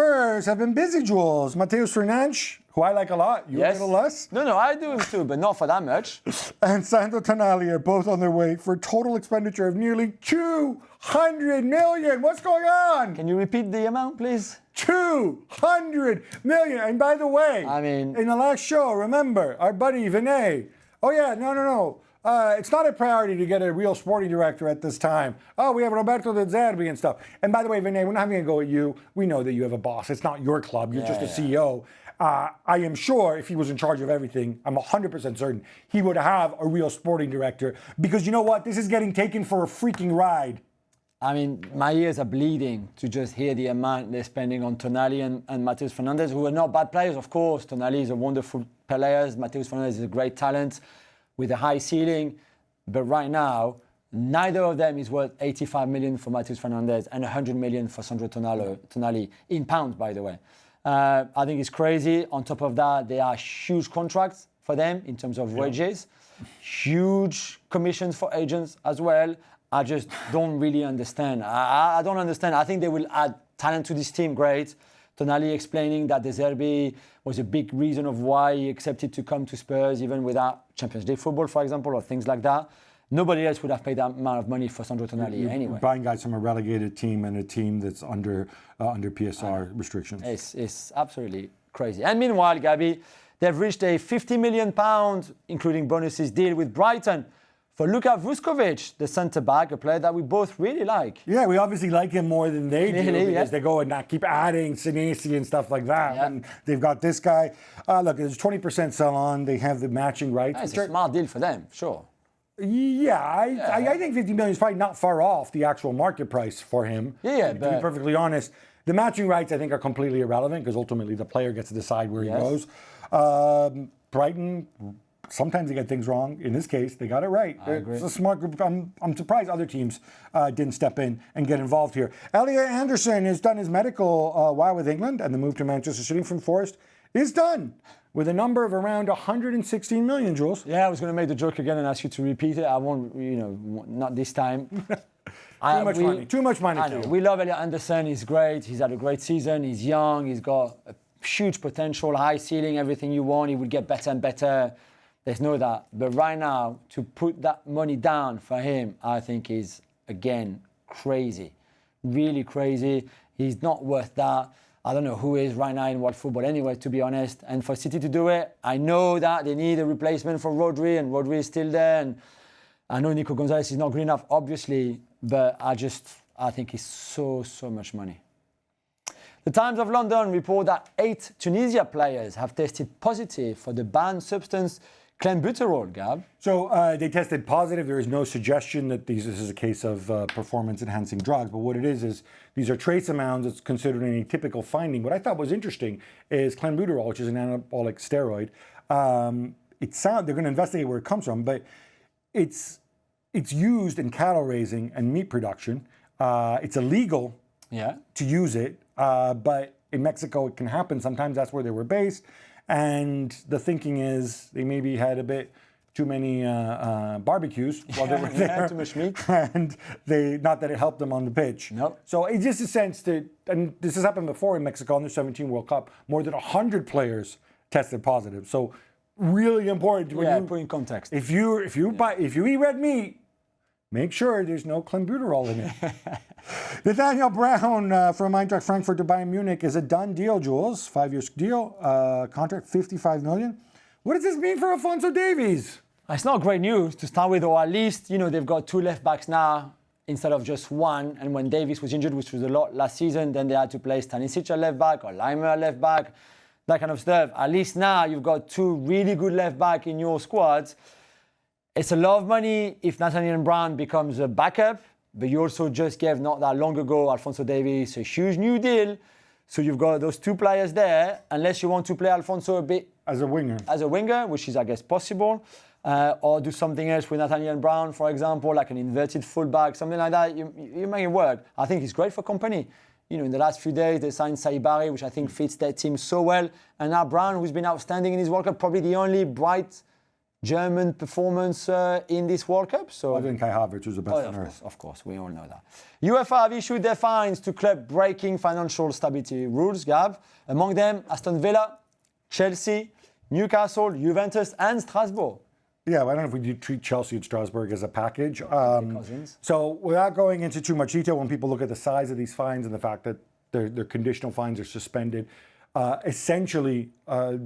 Spurs have been busy, Jules. Matheus Fernandes, who I like a lot, you a little less. No, I do too, but not for that much. And Sandro Tonali are both on their way for a total expenditure of nearly 200 million. What's going on? Can you repeat the amount, please? 200 million. And by the way, in the last show, remember, our buddy Vinay, no. It's not a priority to get a real sporting director at this time. Oh, we have Roberto De Zerbi and stuff. And by the way, Vinay, we're not going to go at you. We know that you have a boss. It's not your club. You're just a CEO. I am sure if he was in charge of everything, I'm 100% certain, he would have a real sporting director. Because you know what? This is getting taken for a freaking ride. I mean, my ears are bleeding to just hear the amount they're spending on Tonali and Matheus Fernandes, who are not bad players, of course. Tonali is a wonderful player. Matheus Fernandes is a great talent with a high ceiling. But right now, neither of them is worth 85 million for Matheus Fernandes and 100 million for Sandro Tonali, in pounds, by the way. I think it's crazy. On top of that, there are huge contracts for them in terms of wages, huge commissions for agents as well. I just don't really understand. I don't understand. I think they will add talent to this team, great. Tonali explaining that De Zerbi was a big reason of why he accepted to come to Spurs, even without Champions League football, for example, or things like that. Nobody else would have paid that amount of money for Sandro Tonali anyway. Buying guys from a relegated team and a team that's under PSR restrictions. It's absolutely crazy. And meanwhile, Gabby, they've reached a £50 million, including bonuses, deal with Brighton for Luka Vuskovic, the centre-back, a player that we both really like. Yeah, we obviously like him more than they do because they go and keep adding Senesi and stuff like that. Yeah. And they've got this guy. Look, there's 20% sell-on. They have the matching rights. It's a smart deal for them, sure. Yeah, I think 50 million is probably not far off the actual market price for him. Yeah, to be perfectly honest. The matching rights, I think, are completely irrelevant because ultimately the player gets to decide where he goes. Brighton, sometimes they get things wrong. In this case, they got it right. It's a smart group. I'm surprised other teams didn't step in and get involved here. Elliot Anderson has done his medical while with England, and the move to Manchester City from Forest is done, with a number of around 116 million, Jules. Yeah, I was going to make the joke again and ask you to repeat it. I won't, not this time. Too much money. I know. We love Elliot Anderson. He's great. He's had a great season. He's young. He's got a huge potential, high ceiling, everything you want. He will get better and better. There's no doubt. But right now, to put that money down for him, I think is, again, crazy. Really crazy. He's not worth that. I don't know who is right now in world football anyway, to be honest. And for City to do it, I know that they need a replacement for Rodri, and Rodri is still there. And I know Nico Gonzalez is not good enough, obviously, but I think it's so much money. The Times of London report that 8 Tunisia players have tested positive for the banned substance clenbuterol, Gab. So they tested positive. There is no suggestion that this is a case of performance-enhancing drugs. But what it is these are trace amounts. It's considered an atypical finding. What I thought was interesting is clenbuterol, which is an anabolic steroid. They're going to investigate where it comes from, but it's used in cattle raising and meat production. It's illegal to use it, but in Mexico it can happen. Sometimes that's where they were based. And the thinking is they maybe had a bit too many barbecues while they were there. Too much meat. And not that it helped them on the pitch. Nope. So it's just a sense that, and this has happened before in Mexico in the 17 World Cup, more than 100 players tested positive. So really important. Put in context. If you eat red meat, make sure there's no clenbuterol in it. Nathaniel Brown from Eintracht Frankfurt to Bayern Munich is a done deal, Jules. 5-year deal, contract 55 million. What does this mean for Alphonso Davies? It's not great news to start with, or at least, they've got 2 left backs now instead of just 1. And when Davies was injured, which was a lot last season, then they had to play Stanisic at left back or Leimer at left back, that kind of stuff. At least now you've got 2 really good left back in your squad. It's a lot of money if Nathaniel Brown becomes a backup, but you also just gave not that long ago Alphonso Davies a huge new deal. So you've got those 2 players there, unless you want to play Alphonso a bit as a winger, which is, I guess, possible, or do something else with Nathaniel Brown, for example, like an inverted fullback, something like that. You make it work. I think it's great for company. In the last few days, they signed Saibari, which I think fits their team so well. And now Brown, who's been outstanding in his World Cup, probably the only bright German performance in this World Cup. So Other than Kai Havertz, who's the best on earth. of course, we all know that. UEFA have issued their fines to club breaking financial stability rules, Gab. Among them, Aston Villa, Chelsea, Newcastle, Juventus, and Strasbourg. Yeah, well, I don't know if we do treat Chelsea and Strasbourg as a package. Cousins. So without going into too much detail, when people look at the size of these fines and the fact that they're conditional fines are suspended, essentially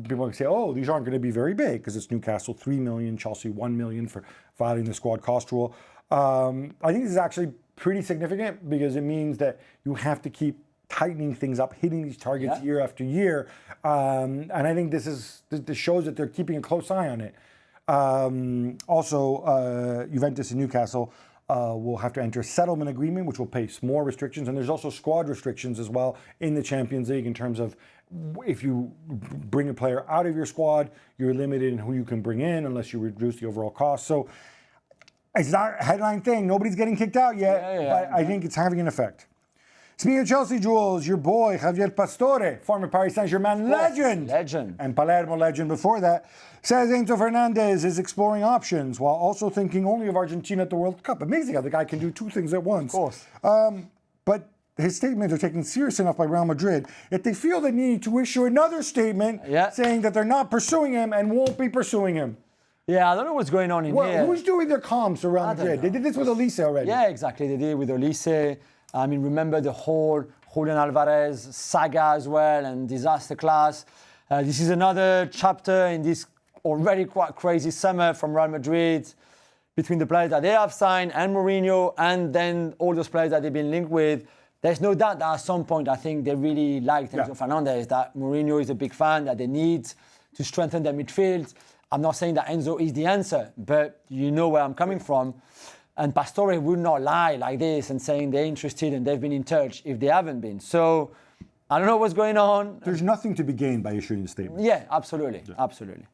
people can say, oh, these aren't going to be very big because it's Newcastle 3 million, Chelsea 1 million for violating the squad cost rule. I think this is actually pretty significant because it means that you have to keep tightening things up, hitting these targets year after year. And I think this shows that they're keeping a close eye on it. Also, Juventus and Newcastle will have to enter a settlement agreement, which will place more restrictions. And there's also squad restrictions as well in the Champions League in terms of if you bring a player out of your squad, you're limited in who you can bring in unless you reduce the overall cost. So it's not a headline thing. Nobody's getting kicked out yet, but I think it's having an effect. Speaking of Chelsea, Jules, your boy, Javier Pastore, former Paris Saint-Germain legend, and Palermo legend before that, says Enzo Fernandes is exploring options while also thinking only of Argentina at the World Cup. Amazing how the guy can do two things at once. Of course. But his statements are taken serious enough by Real Madrid that they feel the need to issue another statement saying that they're not pursuing him and won't be pursuing him. Yeah, I don't know what's going on in here. Who's doing their comms around Madrid? They did this with Elise already. Yeah, exactly. They did it with Elise. I mean, remember the whole Julian Alvarez saga as well and disaster class. This is another chapter in this already quite crazy summer from Real Madrid between the players that they have signed and Mourinho and then all those players that they've been linked with. There's no doubt that at some point I think they really liked Enzo Fernandes, that Mourinho is a big fan, that they need to strengthen their midfield. I'm not saying that Enzo is the answer, but you know where I'm coming from. And Pastore would not lie like this and saying they're interested and they've been in touch if they haven't been. So I don't know what's going on. There's nothing to be gained by issuing a statement. Yeah, absolutely. Absolutely.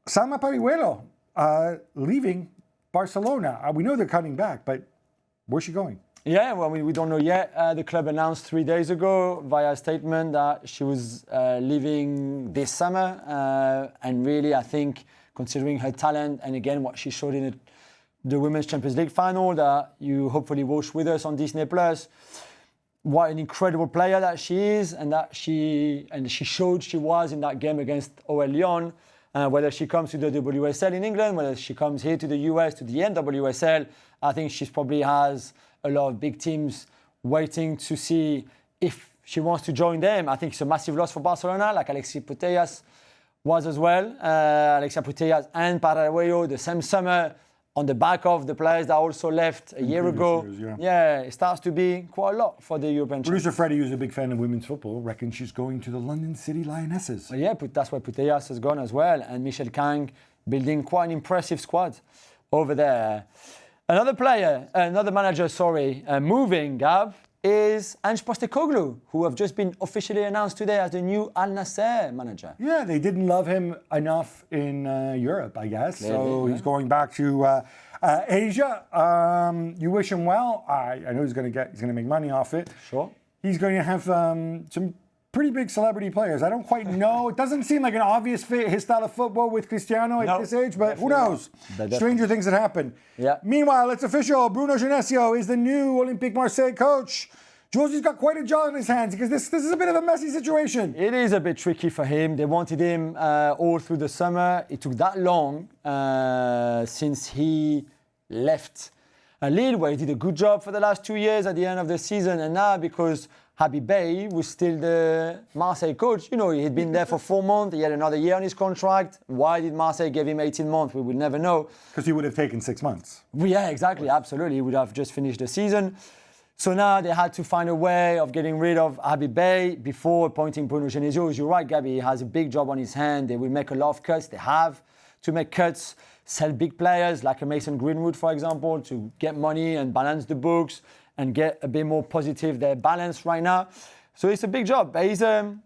Salma Parihuelo leaving Barcelona. We know they're cutting back, but where's she going? Yeah, well, we don't know yet. The club announced 3 days ago via a statement that she was leaving this summer. And really, I think, considering her talent and again what she showed in the Women's Champions League final that you hopefully watch with us on Disney+, what an incredible player that she is and that she showed she was in that game against OL Lyon. Whether she comes to the WSL in England, whether she comes here to the US, to the NWSL, I think she probably has a lot of big teams waiting to see if she wants to join them. I think it's a massive loss for Barcelona, like Alexia Putellas was as well. Alexia Putellas and Parihuelo the same summer on the back of the players that also left a year ago. Years, it starts to be quite a lot for the European Championship. Producer Freddie, who's a big fan of women's football, reckons she's going to the London City Lionesses. Well, yeah, that's where Putellas has gone as well. And Michel Kang building quite an impressive squad over there. Another manager, moving, Gab, is Ange Postecoglou, who have just been officially announced today as the new Al Nassr manager. Yeah, they didn't love him enough in Europe, I guess. So he's going back to Asia. You wish him well. I know he's going to make money off it. Sure. He's going to have some pretty big celebrity players. I don't quite know. It doesn't seem like an obvious fit, his style of football with Cristiano at this age, but who knows? Stranger things that happen. Yeah. Meanwhile, it's official. Bruno Genesio is the new Olympique Marseille coach. Jules, he's got quite a job in his hands because this is a bit of a messy situation. It is a bit tricky for him. They wanted him all through the summer. It took that long since he left Lille, where he did a good job for the last 2 years at the end of the season. And now because Habib Bey was still the Marseille coach, you know, he had been there for 4 months. He had another year on his contract. Why did Marseille give him 18 months? We will never know. Because he would have taken 6 months. Yeah, exactly. Absolutely. He would have just finished the season. So now they had to find a way of getting rid of Habib Bey before appointing Bruno Genesio. You're right, Gabby. He has a big job on his hand. They will make a lot of cuts. They have to make cuts, sell big players like a Mason Greenwood, for example, to get money and balance the books and get a bit more positive their balance right now. So it's a big job. But he's a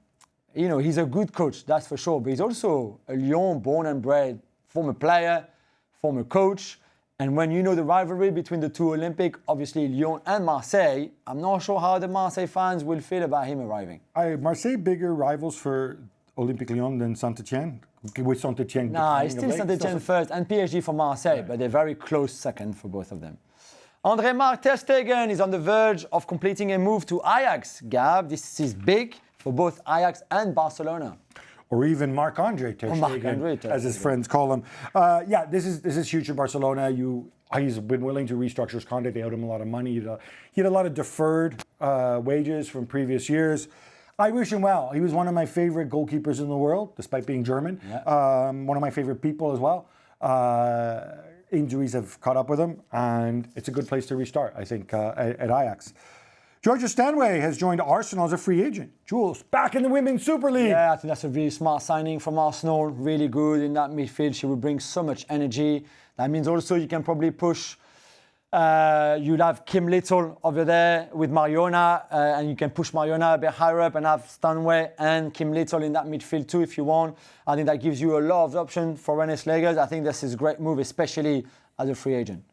good coach, that's for sure. But he's also a Lyon born and bred former player, former coach. And when you know the rivalry between the two Olympic, obviously Lyon and Marseille, I'm not sure how the Marseille fans will feel about him arriving. Marseille bigger rivals for Olympique Lyon than Saint-Etienne? With Saint-Etienne. No, it's still Saint-Etienne first and PSG for Marseille, but they're very close second for both of them. André-Marc ter Stegen is on the verge of completing a move to Ajax. Gab, this is big for both Ajax and Barcelona. Or even Marc-Andre ter Stegen, as his friends call him. This is huge for Barcelona. He's been willing to restructure his contract. They owed him a lot of money. He had a lot of deferred wages from previous years. I wish him well. He was one of my favorite goalkeepers in the world, despite being German. Yeah. One of my favorite people as well. Injuries have caught up with him, and it's a good place to restart, I think, at Ajax. Georgia Stanway has joined Arsenal as a free agent. Jules, back in the Women's Super League. Yeah, I think that's a really smart signing from Arsenal. Really good in that midfield. She will bring so much energy. That means also you can probably push. You'll have Kim Little over there with Mariona, and you can push Mariona a bit higher up and have Stanway and Kim Little in that midfield too if you want. I think that gives you a lot of options for Rennes Legers. I think this is a great move, especially as a free agent.